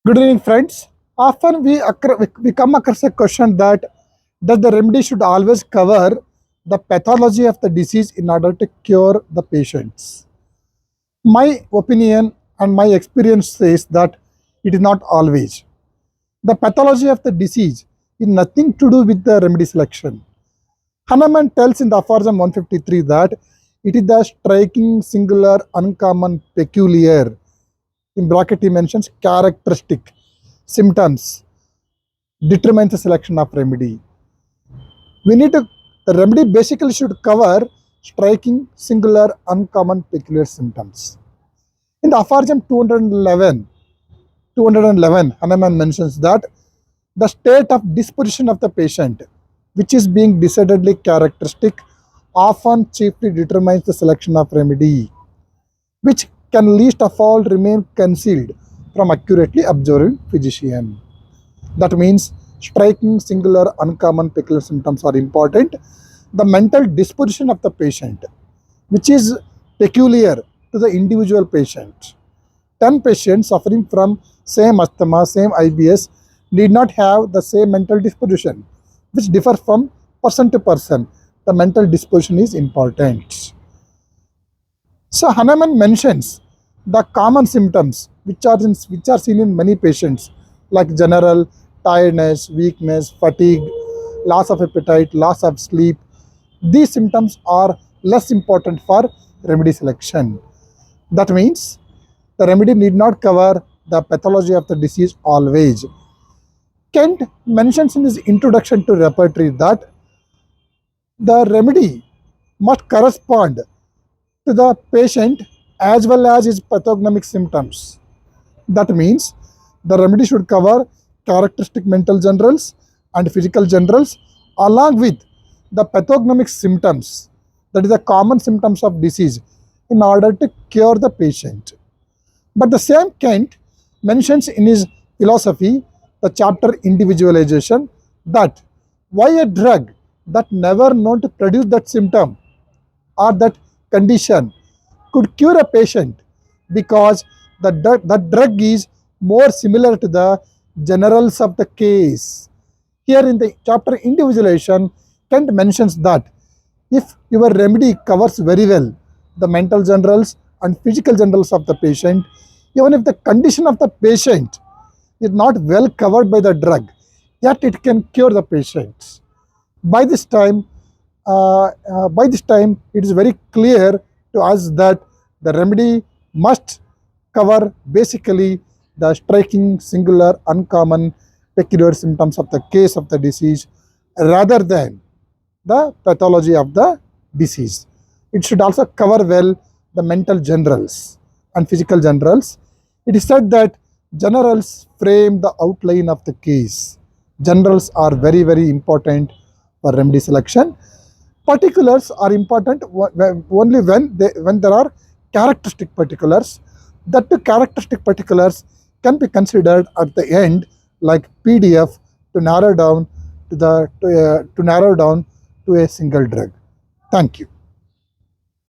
Good evening, friends. Often we come across a question that does the remedy should always cover the pathology of the disease in order to cure the patients? My opinion and my experience says that it is not always. The pathology of the disease is nothing to do with the remedy selection. Hahnemann tells in the aphorism 153 that it is the striking, singular, uncommon, peculiar, in bracket he mentions characteristic symptoms determines the selection of remedy. The remedy basically should cover striking, singular, uncommon, peculiar symptoms. In the aphorism 211, Hahnemann mentions that the state of disposition of the patient, which is being decidedly characteristic, often chiefly determines the selection of remedy, which can least of all remain concealed from accurately observing physician. That means striking, singular, uncommon, peculiar symptoms are important. The mental disposition of the patient, which is peculiar to the individual patient. 10 patients suffering from same asthma, same IBS need not have the same mental disposition, which differ from person to person. The mental disposition is important. So Hahnemann mentions the common symptoms which are seen in many patients like general tiredness, weakness, fatigue, loss of appetite, loss of sleep. These symptoms are less important for remedy selection. That means the remedy need not cover the pathology of the disease always. Kent mentions in his introduction to repertory that the remedy must correspond to the patient as well as his pathognomic symptoms. That means the remedy should cover characteristic mental generals and physical generals along with the pathognomic symptoms, that is the common symptoms of disease, in order to cure the patient. But the same Kent mentions in his philosophy, the chapter individualization, that why a drug that never known to produce that symptom or that condition could cure a patient because the drug is more similar to the generals of the case. Here in the chapter individualization, Kent mentions that if your remedy covers very well the mental generals and physical generals of the patient, even if the condition of the patient is not well covered by the drug, yet it can cure the patient. By this time, it is very clear to us that the remedy must cover basically the striking, singular, uncommon, peculiar symptoms of the case of the disease rather than the pathology of the disease. It should also cover well the mental generals and physical generals. It is said that generals frame the outline of the case. Generals are very, very important for remedy selection. Particulars are important only when there are characteristic particulars. That the characteristic particulars can be considered at the end like PDF to narrow down to a single drug. Thank you.